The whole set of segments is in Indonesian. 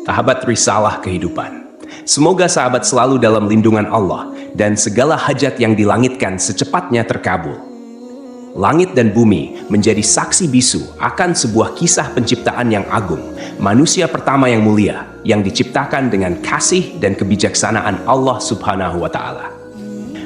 Sahabat risalah kehidupan. Semoga sahabat selalu dalam lindungan Allah dan segala hajat yang dilangitkan secepatnya terkabul. Langit dan bumi menjadi saksi bisu akan sebuah kisah penciptaan yang agung, manusia pertama yang mulia yang diciptakan dengan kasih dan kebijaksanaan Allah Subhanahu wa Ta'ala.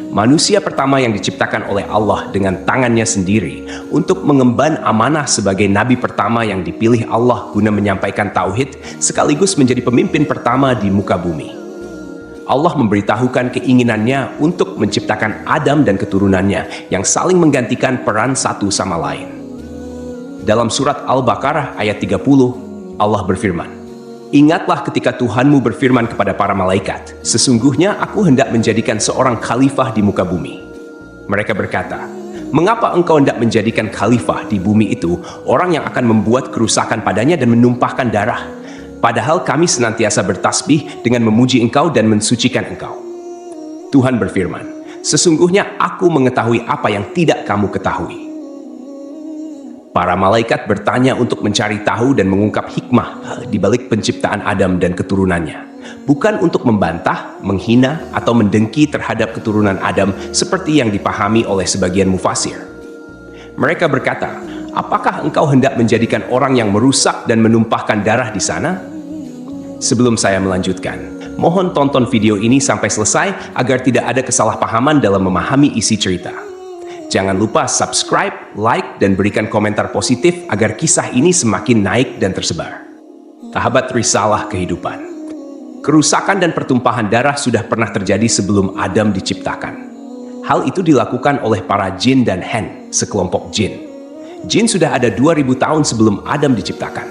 Manusia pertama yang diciptakan oleh Allah dengan tangannya sendiri untuk mengemban amanah sebagai nabi pertama yang dipilih Allah guna menyampaikan tauhid sekaligus menjadi pemimpin pertama di muka bumi. Allah memberitahukan keinginannya untuk menciptakan Adam dan keturunannya yang saling menggantikan peran satu sama lain. Dalam surat Al-Baqarah ayat 30, Allah berfirman, "Ingatlah ketika Tuhanmu berfirman kepada para malaikat, sesungguhnya aku hendak menjadikan seorang khalifah di muka bumi." Mereka berkata, "Mengapa engkau hendak menjadikan khalifah di bumi itu orang yang akan membuat kerusakan padanya dan menumpahkan darah? Padahal kami senantiasa bertasbih dengan memuji engkau dan mensucikan engkau." Tuhan berfirman, "Sesungguhnya aku mengetahui apa yang tidak kamu ketahui." Para malaikat bertanya untuk mencari tahu dan mengungkap hikmah di balik penciptaan Adam dan keturunannya, bukan untuk membantah, menghina, atau mendengki terhadap keturunan Adam seperti yang dipahami oleh sebagian mufasir. Mereka berkata, "Apakah engkau hendak menjadikan orang yang merusak dan menumpahkan darah di sana?" Sebelum saya melanjutkan, mohon tonton video ini sampai selesai agar tidak ada kesalahpahaman dalam memahami isi cerita. Jangan lupa subscribe, like, dan berikan komentar positif agar kisah ini semakin naik dan tersebar. Sahabat risalah kehidupan. Kerusakan dan pertumpahan darah sudah pernah terjadi sebelum Adam diciptakan. Hal itu dilakukan oleh para jin dan hen, sekelompok jin. Jin sudah ada 2000 tahun sebelum Adam diciptakan.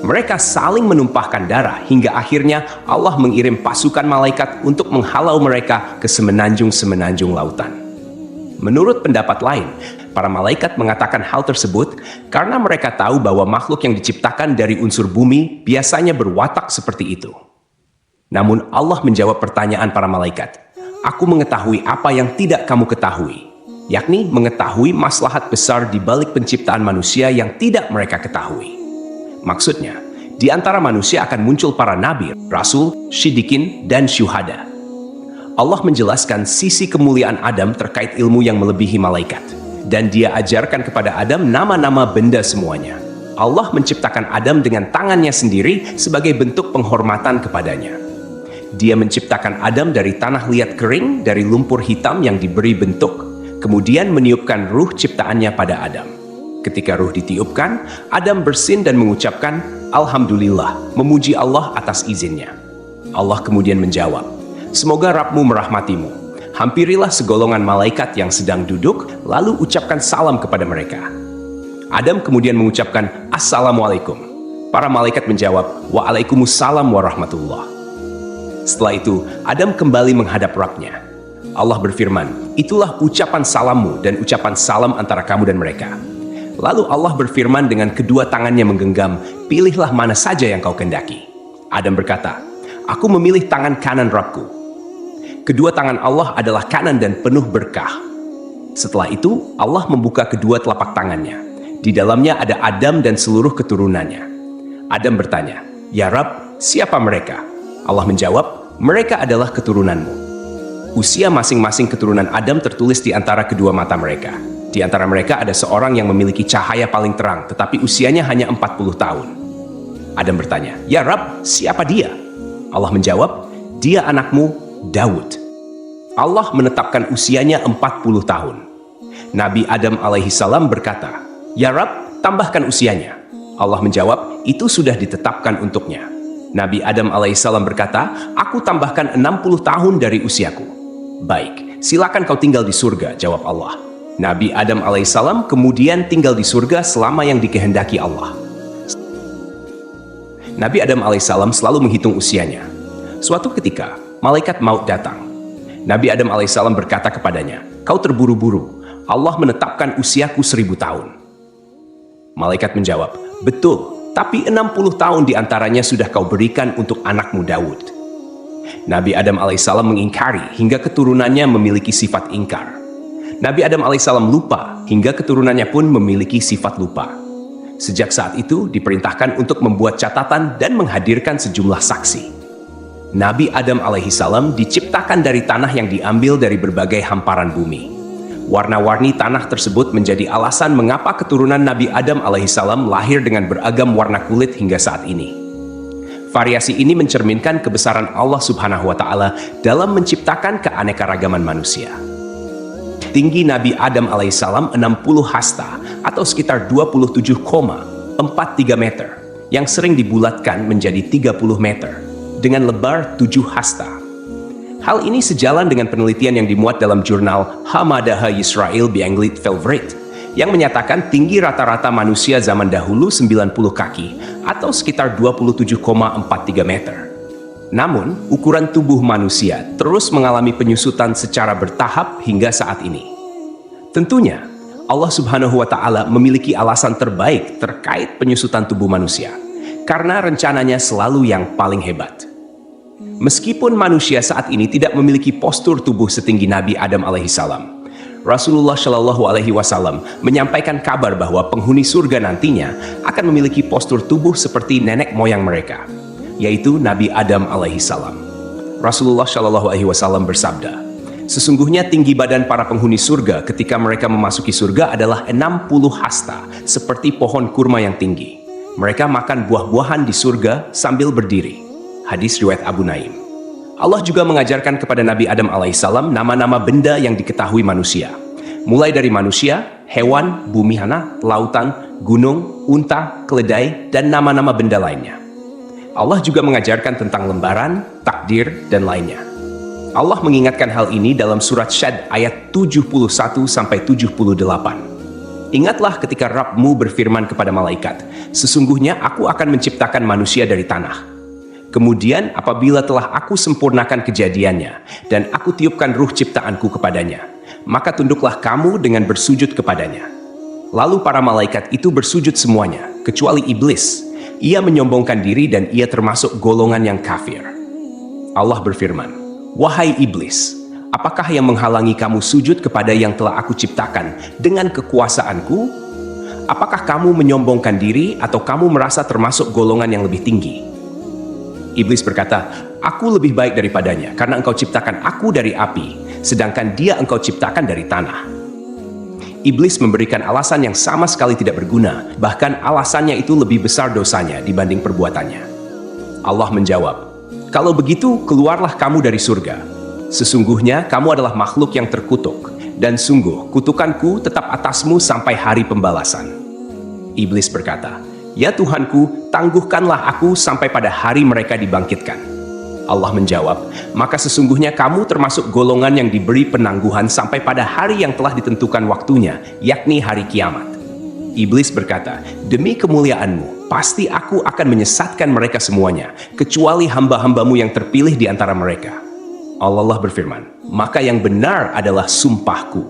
Mereka saling menumpahkan darah hingga akhirnya Allah mengirim pasukan malaikat untuk menghalau mereka ke semenanjung-semenanjung lautan. Menurut pendapat lain, para malaikat mengatakan hal tersebut karena mereka tahu bahwa makhluk yang diciptakan dari unsur bumi biasanya berwatak seperti itu. Namun Allah menjawab pertanyaan para malaikat, "Aku mengetahui apa yang tidak kamu ketahui," yakni mengetahui maslahat besar di balik penciptaan manusia yang tidak mereka ketahui. Maksudnya, di antara manusia akan muncul para nabi, rasul, syidikin, dan syuhada. Allah menjelaskan sisi kemuliaan Adam terkait ilmu yang melebihi malaikat. Dan dia ajarkan kepada Adam nama-nama benda semuanya. Allah menciptakan Adam dengan tangannya sendiri sebagai bentuk penghormatan kepadanya. Dia menciptakan Adam dari tanah liat kering, dari lumpur hitam yang diberi bentuk. Kemudian meniupkan ruh ciptaannya pada Adam. Ketika ruh ditiupkan, Adam bersin dan mengucapkan, "Alhamdulillah," memuji Allah atas izinnya. Allah kemudian menjawab, "Semoga Rabbmu merahmatimu. Hampirilah segolongan malaikat yang sedang duduk, lalu ucapkan salam kepada mereka." Adam kemudian mengucapkan, "Assalamualaikum." Para malaikat menjawab, "Waalaikumsalam warahmatullah." Setelah itu, Adam kembali menghadap Rabbnya. Allah berfirman, "Itulah ucapan salammu dan ucapan salam antara kamu dan mereka." Lalu Allah berfirman dengan kedua tangannya menggenggam, "Pilihlah mana saja yang kau kehendaki." Adam berkata, "Aku memilih tangan kanan Rabbku." Kedua tangan Allah adalah kanan dan penuh berkah. Setelah itu, Allah membuka kedua telapak tangannya. Di dalamnya ada Adam dan seluruh keturunannya. Adam bertanya, "Ya Rabb, siapa mereka?" Allah menjawab, "Mereka adalah keturunanmu." Usia masing-masing keturunan Adam tertulis di antara kedua mata mereka. Di antara mereka ada seorang yang memiliki cahaya paling terang, tetapi usianya hanya 40 tahun. Adam bertanya, "Ya Rabb, siapa dia?" Allah menjawab, "Dia anakmu, Daud." Allah menetapkan usianya 40 tahun. Nabi Adam alaihissalam berkata, "Ya Rabb, tambahkan usianya." Allah menjawab, "Itu sudah ditetapkan untuknya." Nabi Adam alaihissalam berkata, "Aku tambahkan 60 tahun dari usiaku." "Baik, silakan kau tinggal di surga," jawab Allah. Nabi Adam alaihissalam kemudian tinggal di surga selama yang dikehendaki Allah. Nabi Adam alaihissalam selalu menghitung usianya. Suatu ketika, malaikat maut datang. Nabi Adam alaihissalam berkata kepadanya, "Kau terburu-buru, Allah menetapkan usiaku 1000 tahun. Malaikat menjawab, "Betul, tapi 60 tahun diantaranya sudah kau berikan untuk anakmu Daud." Nabi Adam alaihissalam mengingkari hingga keturunannya memiliki sifat ingkar. Nabi Adam alaihissalam lupa hingga keturunannya pun memiliki sifat lupa. Sejak saat itu diperintahkan untuk membuat catatan dan menghadirkan sejumlah saksi. Nabi Adam alaihissalam diciptakan dari tanah yang diambil dari berbagai hamparan bumi. Warna-warni tanah tersebut menjadi alasan mengapa keturunan Nabi Adam alaihissalam lahir dengan beragam warna kulit hingga saat ini. Variasi ini mencerminkan kebesaran Allah Subhanahu wa Ta'ala dalam menciptakan keanekaragaman manusia. Tinggi Nabi Adam alaihissalam 60 hasta atau sekitar 27,43 meter yang sering dibulatkan menjadi 30 meter dengan lebar 7 hasta. Hal ini sejalan dengan penelitian yang dimuat dalam jurnal Hamadaha Yisrael Beanglit Velveret yang menyatakan tinggi rata-rata manusia zaman dahulu 90 kaki atau sekitar 27,43 meter. Namun, ukuran tubuh manusia terus mengalami penyusutan secara bertahap hingga saat ini. Tentunya, Allah Subhanahu wa Ta'ala memiliki alasan terbaik terkait penyusutan tubuh manusia, karena rencananya selalu yang paling hebat. Meskipun manusia saat ini tidak memiliki postur tubuh setinggi Nabi Adam alaihissalam, Rasulullah Shallallahu alaihi wasallam menyampaikan kabar bahwa penghuni surga nantinya akan memiliki postur tubuh seperti nenek moyang mereka, yaitu Nabi Adam alaihissalam. Rasulullah Shallallahu alaihi wasallam bersabda, "Sesungguhnya tinggi badan para penghuni surga ketika mereka memasuki surga adalah 60 hasta, seperti pohon kurma yang tinggi. Mereka makan buah-buahan di surga sambil berdiri." Hadis riwayat Abu Naim. Allah juga mengajarkan kepada Nabi Adam alaihissalam nama-nama benda yang diketahui manusia, mulai dari manusia, hewan, bumi hana, lautan, gunung, unta, keledai, dan nama-nama benda lainnya. Allah juga mengajarkan tentang lembaran, takdir, dan lainnya. Allah mengingatkan hal ini dalam surat Syad ayat 71-78. "Ingatlah ketika Rabb-mu berfirman kepada malaikat, sesungguhnya aku akan menciptakan manusia dari tanah. Kemudian apabila telah aku sempurnakan kejadiannya, dan aku tiupkan ruh ciptaanku kepadanya, maka tunduklah kamu dengan bersujud kepadanya." Lalu para malaikat itu bersujud semuanya, kecuali iblis. Ia menyombongkan diri dan ia termasuk golongan yang kafir. Allah berfirman, "Wahai iblis, apakah yang menghalangi kamu sujud kepada yang telah aku ciptakan dengan kekuasaanku? Apakah kamu menyombongkan diri atau kamu merasa termasuk golongan yang lebih tinggi?" Iblis berkata, "Aku lebih baik daripadanya karena engkau ciptakan aku dari api, sedangkan dia engkau ciptakan dari tanah." Iblis memberikan alasan yang sama sekali tidak berguna, bahkan alasannya itu lebih besar dosanya dibanding perbuatannya. Allah menjawab, "Kalau begitu, keluarlah kamu dari surga. Sesungguhnya kamu adalah makhluk yang terkutuk, dan sungguh kutukanku tetap atasmu sampai hari pembalasan." Iblis berkata, "Ya Tuhanku, tangguhkanlah aku sampai pada hari mereka dibangkitkan." Allah menjawab, "Maka sesungguhnya kamu termasuk golongan yang diberi penangguhan sampai pada hari yang telah ditentukan waktunya, yakni hari kiamat." Iblis berkata, "Demi kemuliaanmu, pasti aku akan menyesatkan mereka semuanya, kecuali hamba-hambamu yang terpilih di antara mereka." Allah berfirman, "Maka yang benar adalah sumpahku.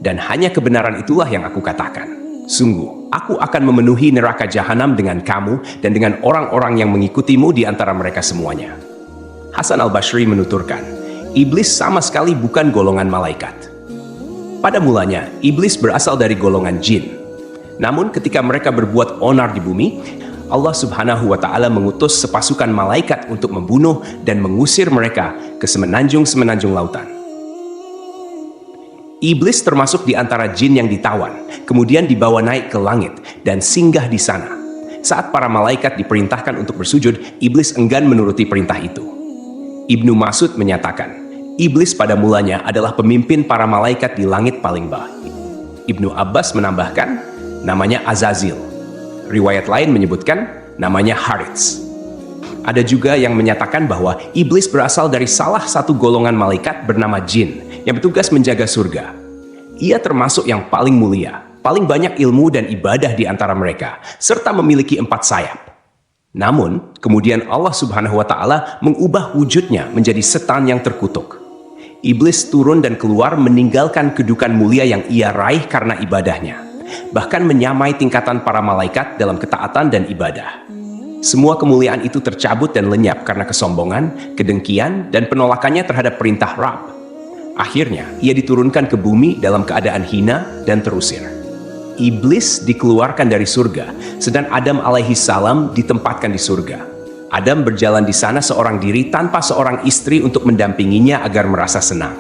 Dan hanya kebenaran itulah yang aku katakan. Sungguh, aku akan memenuhi neraka jahanam dengan kamu dan dengan orang-orang yang mengikutimu di antara mereka semuanya." Hasan al-Basri menuturkan, iblis sama sekali bukan golongan malaikat. Pada mulanya, iblis berasal dari golongan jin. Namun ketika mereka berbuat onar di bumi, Allah Subhanahu wa Ta'ala mengutus sepasukan malaikat untuk membunuh dan mengusir mereka ke semenanjung-semenanjung lautan. Iblis termasuk di antara jin yang ditawan, kemudian dibawa naik ke langit dan singgah di sana. Saat para malaikat diperintahkan untuk bersujud, iblis enggan menuruti perintah itu. Ibnu Mas'ud menyatakan, iblis pada mulanya adalah pemimpin para malaikat di langit paling bawah. Ibnu Abbas menambahkan, namanya Azazil. Riwayat lain menyebutkan, namanya Harits. Ada juga yang menyatakan bahwa iblis berasal dari salah satu golongan malaikat bernama jin, yang bertugas menjaga surga. Ia termasuk yang paling mulia, paling banyak ilmu dan ibadah di antara mereka, serta memiliki 4 sayap. Namun, kemudian Allah Subhanahu wa Ta'ala mengubah wujudnya menjadi setan yang terkutuk. Iblis turun dan keluar meninggalkan kedudukan mulia yang ia raih karena ibadahnya, bahkan menyamai tingkatan para malaikat dalam ketaatan dan ibadah. Semua kemuliaan itu tercabut dan lenyap karena kesombongan, kedengkian, dan penolakannya terhadap perintah Rabb. Akhirnya, ia diturunkan ke bumi dalam keadaan hina dan terusir. Iblis dikeluarkan dari surga, sedang Adam alaihi salam ditempatkan di surga. Adam berjalan di sana seorang diri tanpa seorang istri untuk mendampinginya agar merasa senang.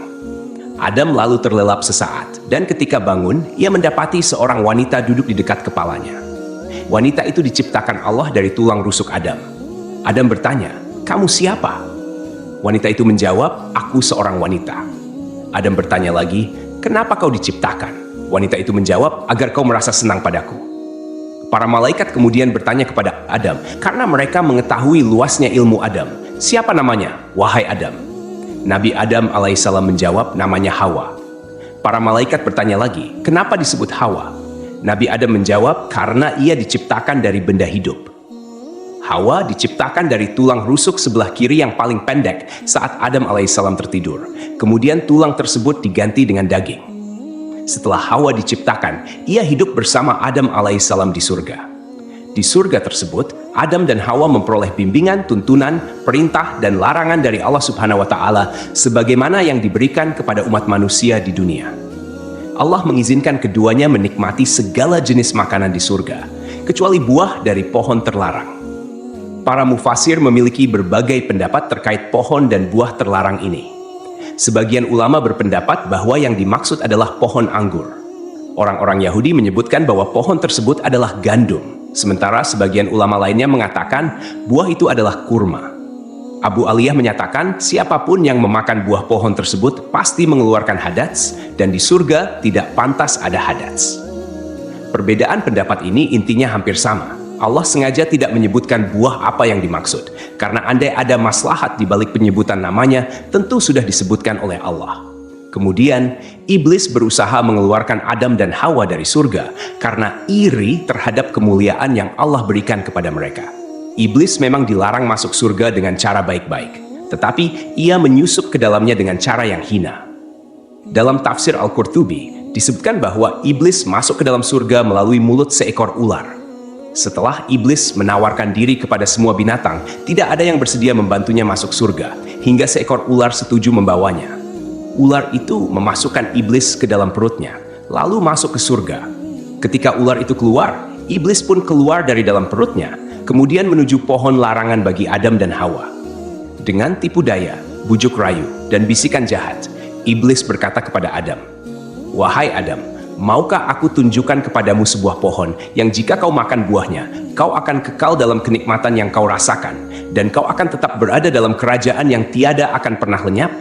Adam lalu terlelap sesaat, dan ketika bangun, ia mendapati seorang wanita duduk di dekat kepalanya. Wanita itu diciptakan Allah dari tulang rusuk Adam. Adam bertanya, "Kamu siapa?" Wanita itu menjawab, "Aku seorang wanita." Adam bertanya lagi, "Kenapa kau diciptakan?" Wanita itu menjawab, "Agar kau merasa senang padaku." Para malaikat kemudian bertanya kepada Adam, karena mereka mengetahui luasnya ilmu Adam, "Siapa namanya, wahai Adam?" Nabi Adam alaihissalam menjawab, "Namanya Hawa." Para malaikat bertanya lagi, "Kenapa disebut Hawa?" Nabi Adam menjawab, "Karena ia diciptakan dari benda hidup." Hawa diciptakan dari tulang rusuk sebelah kiri yang paling pendek saat Adam alaihissalam tertidur. Kemudian tulang tersebut diganti dengan daging. Setelah Hawa diciptakan, ia hidup bersama Adam alaihissalam di surga. Di surga tersebut, Adam dan Hawa memperoleh bimbingan, tuntunan, perintah, dan larangan dari Allah Subhanahu wa Ta'ala sebagaimana yang diberikan kepada umat manusia di dunia. Allah mengizinkan keduanya menikmati segala jenis makanan di surga, kecuali buah dari pohon terlarang. Para mufasir memiliki berbagai pendapat terkait pohon dan buah terlarang ini. Sebagian ulama berpendapat bahwa yang dimaksud adalah pohon anggur. Orang-orang Yahudi menyebutkan bahwa pohon tersebut adalah gandum, sementara sebagian ulama lainnya mengatakan buah itu adalah kurma. Abu Aliyah menyatakan siapapun yang memakan buah pohon tersebut pasti mengeluarkan hadats, dan di surga tidak pantas ada hadats. Perbedaan pendapat ini intinya hampir sama. Allah sengaja tidak menyebutkan buah apa yang dimaksud, karena andai ada maslahat di balik penyebutan namanya, tentu sudah disebutkan oleh Allah. Kemudian, iblis berusaha mengeluarkan Adam dan Hawa dari surga karena iri terhadap kemuliaan yang Allah berikan kepada mereka. Iblis memang dilarang masuk surga dengan cara baik-baik, tetapi ia menyusup ke dalamnya dengan cara yang hina. Dalam tafsir Al-Qurtubi, disebutkan bahwa iblis masuk ke dalam surga melalui mulut seekor ular. Setelah iblis menawarkan diri kepada semua binatang, tidak ada yang bersedia membantunya masuk surga, hingga seekor ular setuju membawanya. Ular itu memasukkan iblis ke dalam perutnya, lalu masuk ke surga. Ketika ular itu keluar, iblis pun keluar dari dalam perutnya, kemudian menuju pohon larangan bagi Adam dan Hawa. Dengan tipu daya, bujuk rayu, dan bisikan jahat, iblis berkata kepada Adam, "Wahai Adam, maukah aku tunjukkan kepadamu sebuah pohon yang jika kau makan buahnya, kau akan kekal dalam kenikmatan yang kau rasakan, dan kau akan tetap berada dalam kerajaan yang tiada akan pernah lenyap?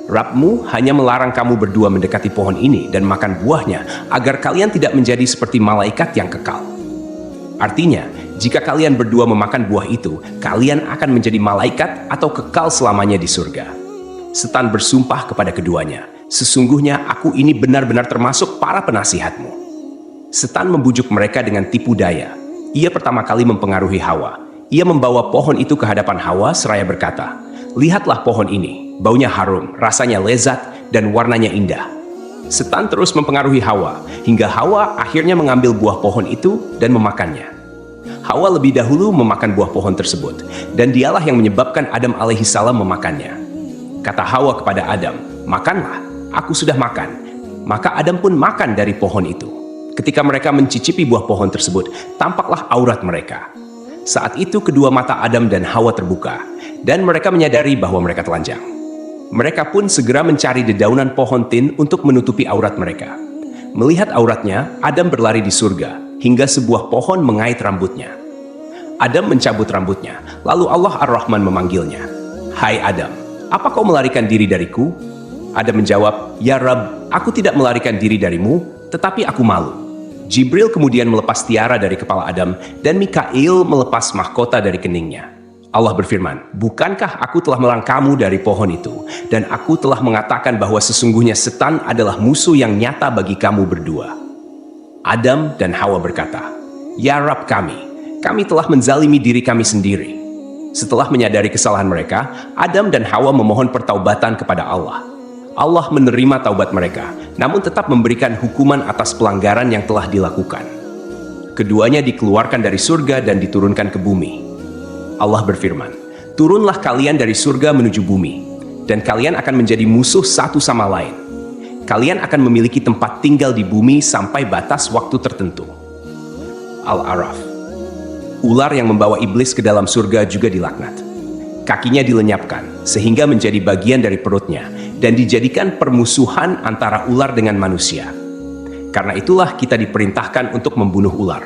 Rabbmu hanya melarang kamu berdua mendekati pohon ini dan makan buahnya, agar kalian tidak menjadi seperti malaikat yang kekal." Artinya, jika kalian berdua memakan buah itu, kalian akan menjadi malaikat atau kekal selamanya di surga. Setan bersumpah kepada keduanya, "Sesungguhnya aku ini benar-benar termasuk para penasihatmu." Setan membujuk mereka dengan tipu daya. Ia pertama kali mempengaruhi Hawa. Ia membawa pohon itu ke hadapan Hawa seraya berkata, "Lihatlah pohon ini, baunya harum, rasanya lezat, dan warnanya indah." Setan terus mempengaruhi Hawa, hingga Hawa akhirnya mengambil buah pohon itu dan memakannya. Hawa lebih dahulu memakan buah pohon tersebut, dan dialah yang menyebabkan Adam alaihissalam memakannya. Kata Hawa kepada Adam, "Makanlah, aku sudah makan." Maka Adam pun makan dari pohon itu. Ketika mereka mencicipi buah pohon tersebut, tampaklah aurat mereka. Saat itu kedua mata Adam dan Hawa terbuka, dan mereka menyadari bahwa mereka telanjang. Mereka pun segera mencari dedaunan pohon tin untuk menutupi aurat mereka. Melihat auratnya, Adam berlari di surga, hingga sebuah pohon mengait rambutnya. Adam mencabut rambutnya, lalu Allah Ar-Rahman memanggilnya, "Hai Adam, apa kau melarikan diri dariku?" Adam menjawab, "Ya Rabb, aku tidak melarikan diri darimu, tetapi aku malu." Jibril kemudian melepas tiara dari kepala Adam, dan Mikail melepas mahkota dari keningnya. Allah berfirman, "Bukankah aku telah melarang kamu dari pohon itu, dan aku telah mengatakan bahwa sesungguhnya setan adalah musuh yang nyata bagi kamu berdua?" Adam dan Hawa berkata, "Ya Rabb kami telah menzalimi diri kami sendiri." Setelah menyadari kesalahan mereka, Adam dan Hawa memohon pertaubatan kepada Allah. Allah menerima taubat mereka, namun tetap memberikan hukuman atas pelanggaran yang telah dilakukan. Keduanya dikeluarkan dari surga dan diturunkan ke bumi. Allah berfirman, "Turunlah kalian dari surga menuju bumi, dan kalian akan menjadi musuh satu sama lain. kalian akan memiliki tempat tinggal di bumi sampai batas waktu tertentu. Al-A'raf. Ular yang membawa iblis ke dalam surga juga dilaknat. Kakinya dilenyapkan sehingga menjadi bagian dari perutnya dan dijadikan permusuhan antara ular dengan manusia. Karena itulah kita diperintahkan untuk membunuh ular.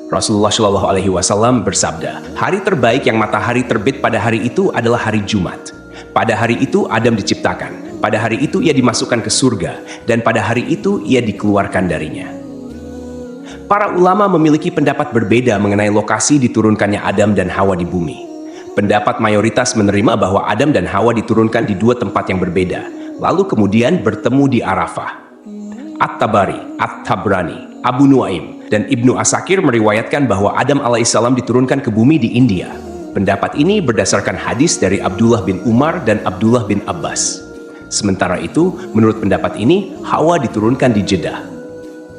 Rasulullah Shallallahu Alaihi Wasallam bersabda, hari terbaik yang matahari terbit pada hari itu adalah hari Jumat. Pada hari itu Adam diciptakan, pada hari itu ia dimasukkan ke surga, dan pada hari itu ia dikeluarkan darinya. Para ulama memiliki pendapat berbeda mengenai lokasi diturunkannya Adam dan Hawa di bumi. Pendapat mayoritas menerima bahwa Adam dan Hawa diturunkan di dua tempat yang berbeda, lalu kemudian bertemu di Arafah. At-Tabari, At-Tabrani, Abu Nuaim, dan Ibnu Asakir meriwayatkan bahwa Adam alaihissalam diturunkan ke bumi di India. Pendapat ini berdasarkan hadis dari Abdullah bin Umar dan Abdullah bin Abbas. Sementara itu, menurut pendapat ini, Hawa diturunkan di Jeddah.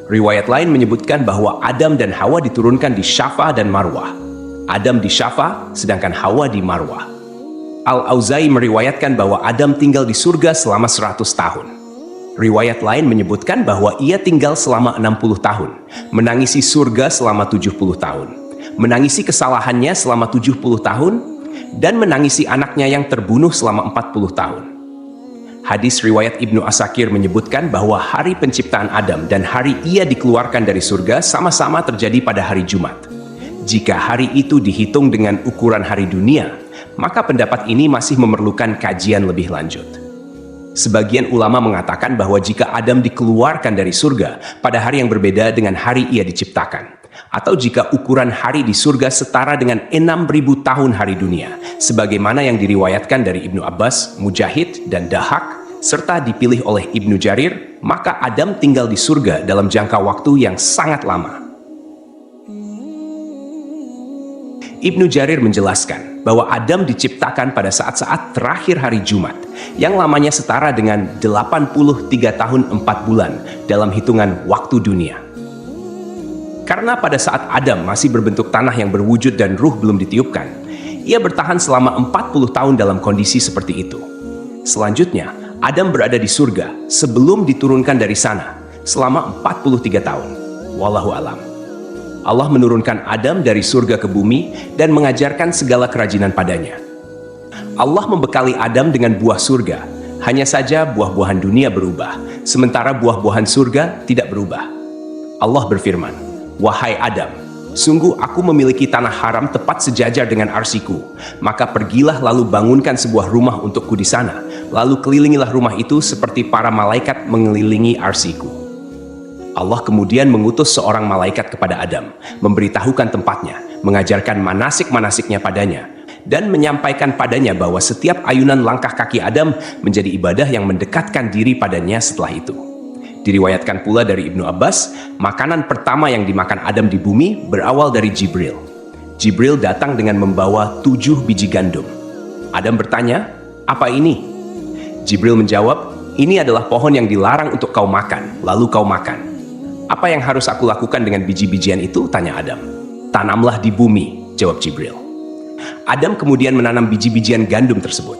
Riwayat lain menyebutkan bahwa Adam dan Hawa diturunkan di Syafa dan Marwah. Adam di Syafa, sedangkan Hawa di Marwah. Al-Auza'i meriwayatkan bahwa Adam tinggal di surga selama 100 tahun. Riwayat lain menyebutkan bahwa ia tinggal selama 60 tahun, menangisi surga selama 70 tahun, menangisi kesalahannya selama 70 tahun, dan menangisi anaknya yang terbunuh selama 40 tahun. Hadis riwayat Ibnu Asakir menyebutkan bahwa hari penciptaan Adam dan hari ia dikeluarkan dari surga sama-sama terjadi pada hari Jumat. Jika hari itu dihitung dengan ukuran hari dunia, maka pendapat ini masih memerlukan kajian lebih lanjut. Sebagian ulama mengatakan bahwa jika Adam dikeluarkan dari surga pada hari yang berbeda dengan hari ia diciptakan, atau jika ukuran hari di surga setara dengan 6.000 tahun hari dunia, sebagaimana yang diriwayatkan dari Ibnu Abbas, Mujahid, dan Dahak, serta dipilih oleh Ibnu Jarir, maka Adam tinggal di surga dalam jangka waktu yang sangat lama. Ibnu Jarir menjelaskan bahwa Adam diciptakan pada saat-saat terakhir hari Jumat, yang lamanya setara dengan 83 tahun 4 bulan dalam hitungan waktu dunia. Karena pada saat Adam masih berbentuk tanah yang berwujud dan ruh belum ditiupkan, ia bertahan selama 40 tahun dalam kondisi seperti itu. Selanjutnya, Adam berada di surga sebelum diturunkan dari sana selama 43 tahun. Wallahu alam. Allah menurunkan Adam dari surga ke bumi dan mengajarkan segala kerajinan padanya. Allah membekali Adam dengan buah surga, hanya saja buah-buahan dunia berubah, sementara buah-buahan surga tidak berubah. Allah berfirman, "Wahai Adam, sungguh aku memiliki tanah haram tepat sejajar dengan arsiku, maka pergilah lalu bangunkan sebuah rumah untukku di sana, lalu kelilingilah rumah itu seperti para malaikat mengelilingi arsiku." Allah kemudian mengutus seorang malaikat kepada Adam, memberitahukan tempatnya, mengajarkan manasik-manasiknya padanya, dan menyampaikan padanya bahwa setiap ayunan langkah kaki Adam menjadi ibadah yang mendekatkan diri padanya setelah itu. Diriwayatkan pula dari Ibnu Abbas, makanan pertama yang dimakan Adam di bumi berawal dari Jibril. Jibril datang dengan membawa 7 biji gandum. Adam bertanya, "Apa ini?" Jibril menjawab, "Ini adalah pohon yang dilarang untuk kau makan, lalu kau makan." "Apa yang harus aku lakukan dengan biji-bijian itu?" tanya Adam. "Tanamlah di bumi," jawab Jibril. Adam kemudian menanam biji-bijian gandum tersebut.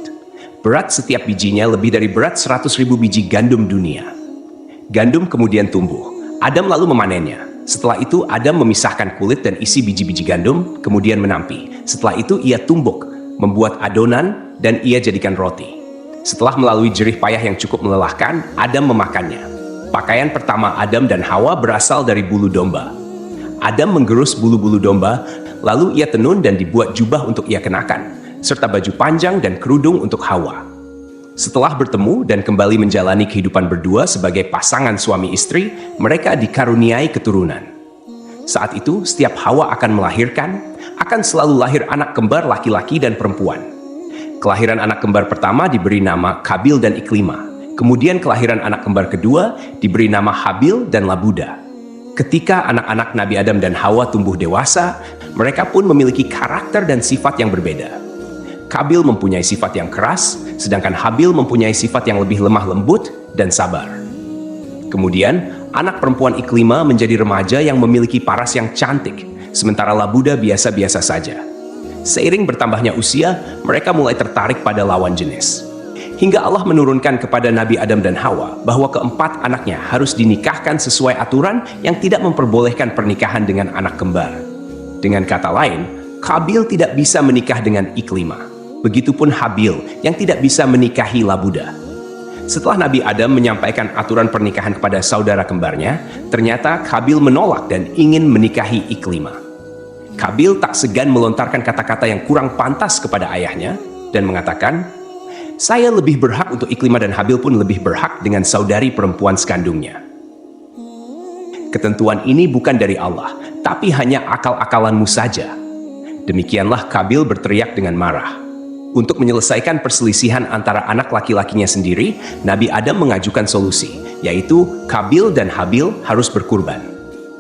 Berat setiap bijinya lebih dari berat 100.000 biji gandum dunia. Gandum kemudian tumbuh. Adam lalu memanennya. Setelah itu Adam memisahkan kulit dan isi biji-biji gandum, kemudian menampi. Setelah itu ia tumbuk, membuat adonan, dan ia jadikan roti. Setelah melalui jerih payah yang cukup melelahkan, Adam memakannya. Pakaian pertama Adam dan Hawa berasal dari bulu domba. Adam menggerus bulu-bulu domba, lalu ia tenun dan dibuat jubah untuk ia kenakan, serta baju panjang dan kerudung untuk Hawa. Setelah bertemu dan kembali menjalani kehidupan berdua sebagai pasangan suami istri, mereka dikaruniai keturunan. Saat itu, setiap Hawa akan melahirkan, akan selalu lahir anak kembar laki-laki dan perempuan. Kelahiran anak kembar pertama diberi nama Kabil dan Iklima. Kemudian kelahiran anak kembar kedua diberi nama Habil dan Labuda. Ketika anak-anak Nabi Adam dan Hawa tumbuh dewasa, mereka pun memiliki karakter dan sifat yang berbeda. Kabil mempunyai sifat yang keras, sedangkan Habil mempunyai sifat yang lebih lemah lembut dan sabar. Kemudian, anak perempuan Iklima menjadi remaja yang memiliki paras yang cantik, sementara Labuda biasa-biasa saja. Seiring bertambahnya usia, mereka mulai tertarik pada lawan jenis. Hingga Allah menurunkan kepada Nabi Adam dan Hawa bahwa keempat anaknya harus dinikahkan sesuai aturan yang tidak memperbolehkan pernikahan dengan anak kembar. Dengan kata lain, Qabil tidak bisa menikah dengan Iklimah. Begitupun Habil yang tidak bisa menikahi Labuda. Setelah Nabi Adam menyampaikan aturan pernikahan kepada saudara kembarnya, ternyata Qabil menolak dan ingin menikahi Iklimah. Qabil tak segan melontarkan kata-kata yang kurang pantas kepada ayahnya dan mengatakan, "Saya lebih berhak untuk Iklimah dan Habil pun lebih berhak dengan saudari perempuan sekandungnya." Ketentuan ini bukan dari Allah, tapi hanya akal-akalanmu saja. Demikianlah Qabil berteriak dengan marah. Untuk menyelesaikan perselisihan antara anak laki-lakinya sendiri, Nabi Adam mengajukan solusi, yaitu Qabil dan Habil harus berkurban.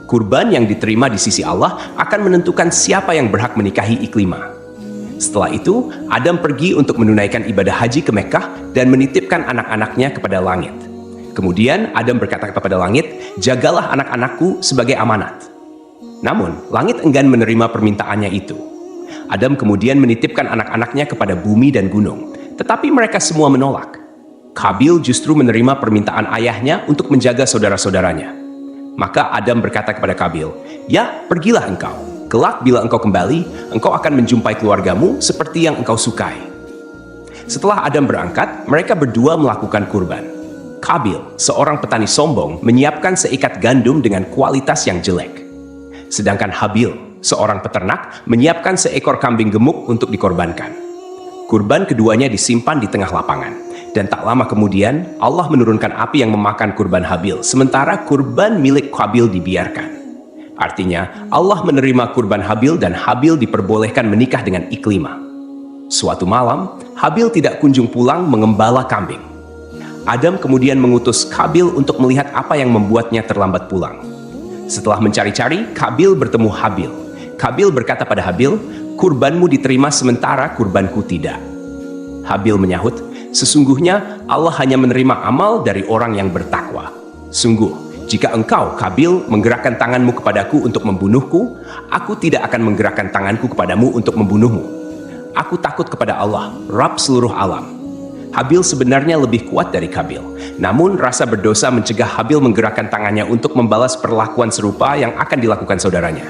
Kurban yang diterima di sisi Allah akan menentukan siapa yang berhak menikahi Iklimah. Setelah itu, Adam pergi untuk menunaikan ibadah haji ke Mekkah dan menitipkan anak-anaknya kepada langit. Kemudian Adam berkata kepada langit, "Jagalah anak-anakku sebagai amanat." Namun, langit enggan menerima permintaannya itu. Adam kemudian menitipkan anak-anaknya kepada bumi dan gunung, tetapi mereka semua menolak. Qabil justru menerima permintaan ayahnya untuk menjaga saudara-saudaranya. Maka Adam berkata kepada Qabil, "Ya, pergilah engkau. Kelak bila engkau kembali, engkau akan menjumpai keluargamu seperti yang engkau sukai." Setelah Adam berangkat, mereka berdua melakukan kurban. Qabil, seorang petani sombong, menyiapkan seikat gandum dengan kualitas yang jelek. Sedangkan Habil, seorang peternak, menyiapkan seekor kambing gemuk untuk dikorbankan. Kurban keduanya disimpan di tengah lapangan. Dan tak lama kemudian, Allah menurunkan api yang memakan kurban Habil, sementara kurban milik Qabil dibiarkan. Artinya, Allah menerima kurban Habil dan Habil diperbolehkan menikah dengan Iklimah. Suatu malam, Habil tidak kunjung pulang mengembala kambing. Adam kemudian mengutus Qabil untuk melihat apa yang membuatnya terlambat pulang. Setelah mencari-cari, Qabil bertemu Habil. Qabil berkata pada Habil, "Kurbanmu diterima sementara kurbanku tidak." Habil menyahut, "Sesungguhnya Allah hanya menerima amal dari orang yang bertakwa. Sungguh, jika engkau, Qabil, menggerakkan tanganmu kepadaku untuk membunuhku, aku tidak akan menggerakkan tanganku kepadamu untuk membunuhmu. Aku takut kepada Allah, Rabb seluruh alam." Habil sebenarnya lebih kuat dari Qabil. Namun rasa berdosa mencegah Habil menggerakkan tangannya untuk membalas perlakuan serupa yang akan dilakukan saudaranya.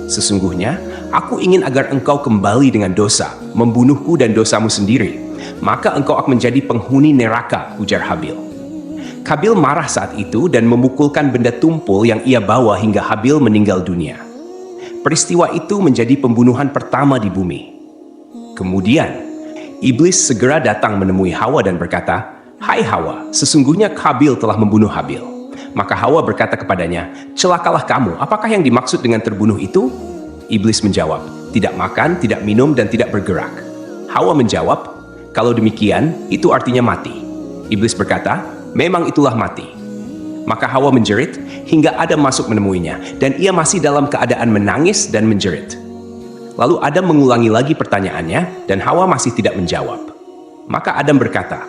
"Sesungguhnya, aku ingin agar engkau kembali dengan dosa, membunuhku dan dosamu sendiri. Maka engkau akan menjadi penghuni neraka," ujar Habil. Qabil marah saat itu dan memukulkan benda tumpul yang ia bawa hingga Habil meninggal dunia. Peristiwa itu menjadi pembunuhan pertama di bumi. Kemudian, Iblis segera datang menemui Hawa dan berkata, "Hai Hawa, sesungguhnya Qabil telah membunuh Habil." Maka Hawa berkata kepadanya, "Celakalah kamu, apakah yang dimaksud dengan terbunuh itu?" Iblis menjawab, "Tidak makan, tidak minum, dan tidak bergerak." Hawa menjawab, "Kalau demikian, itu artinya mati." Iblis berkata, "Memang itulah mati." Maka Hawa menjerit hingga Adam masuk menemuinya, dan ia masih dalam keadaan menangis dan menjerit. Lalu Adam mengulangi lagi pertanyaannya, dan Hawa masih tidak menjawab. Maka Adam berkata,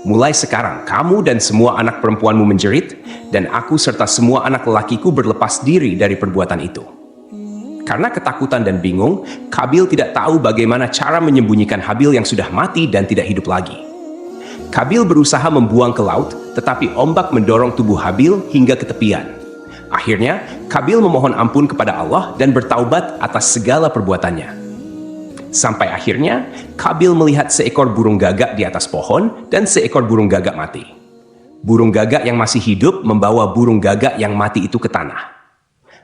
"Mulai sekarang kamu dan semua anak perempuanmu menjerit, dan aku serta semua anak lelakiku berlepas diri dari perbuatan itu." Karena ketakutan dan bingung, Qabil tidak tahu bagaimana cara menyembunyikan Habil yang sudah mati dan tidak hidup lagi. Qabil berusaha membuang ke laut, tetapi ombak mendorong tubuh Habil hingga ke tepian. Akhirnya, Qabil memohon ampun kepada Allah dan bertaubat atas segala perbuatannya. Sampai akhirnya, Qabil melihat seekor burung gagak di atas pohon dan seekor burung gagak mati. Burung gagak yang masih hidup membawa burung gagak yang mati itu ke tanah.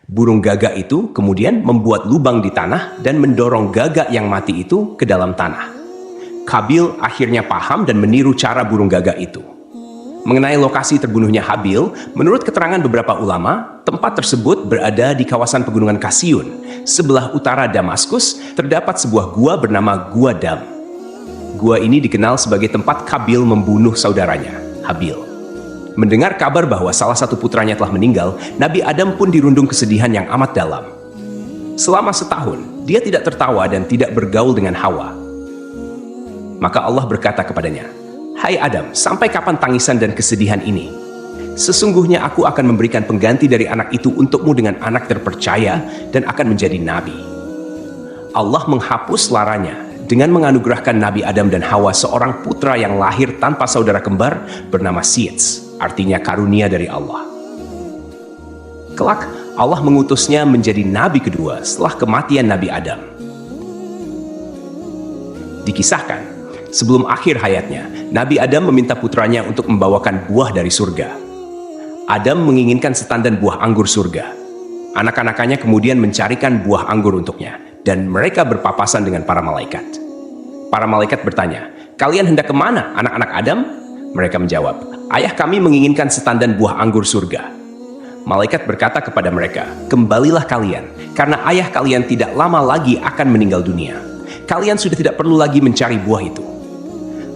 Burung gagak itu kemudian membuat lubang di tanah dan mendorong gagak yang mati itu ke dalam tanah. Qabil akhirnya paham dan meniru cara burung gagak itu. Mengenai lokasi terbunuhnya Habil, menurut keterangan beberapa ulama, tempat tersebut berada di kawasan pegunungan Kasiyun. Sebelah utara Damaskus terdapat sebuah gua bernama Gua Dam. Gua ini dikenal sebagai tempat Qabil membunuh saudaranya, Habil. Mendengar kabar bahwa salah satu putranya telah meninggal, Nabi Adam pun dirundung kesedihan yang amat dalam. Selama setahun, dia tidak tertawa dan tidak bergaul dengan Hawa. Maka Allah berkata kepadanya, "Hai Adam, sampai kapan tangisan dan kesedihan ini? Sesungguhnya aku akan memberikan pengganti dari anak itu untukmu dengan anak terpercaya dan akan menjadi nabi." Allah menghapus laranya dengan menganugerahkan Nabi Adam dan Hawa seorang putra yang lahir tanpa saudara kembar bernama Sits, artinya karunia dari Allah. Kelak, Allah mengutusnya menjadi nabi kedua setelah kematian Nabi Adam. Dikisahkan, sebelum akhir hayatnya, Nabi Adam meminta putranya untuk membawakan buah dari surga. Adam menginginkan setandan buah anggur surga. Anak-anakannya kemudian mencarikan buah anggur untuknya, dan mereka berpapasan dengan para malaikat. Para malaikat bertanya, "Kalian hendak kemana, anak-anak Adam?" Mereka menjawab, "Ayah kami menginginkan setandan buah anggur surga." Malaikat berkata kepada mereka, "Kembalilah kalian, karena ayah kalian tidak lama lagi akan meninggal dunia. Kalian sudah tidak perlu lagi mencari buah itu."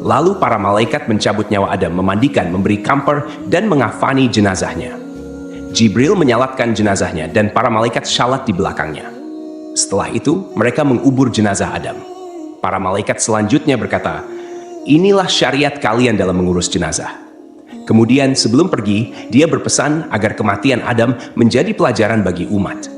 Lalu para malaikat mencabut nyawa Adam, memandikan, memberi kamper, dan mengafani jenazahnya. Jibril menyalatkan jenazahnya, dan para malaikat salat di belakangnya. Setelah itu, mereka mengubur jenazah Adam. Para malaikat selanjutnya berkata, "Inilah syariat kalian dalam mengurus jenazah." Kemudian sebelum pergi, dia berpesan agar kematian Adam menjadi pelajaran bagi umat.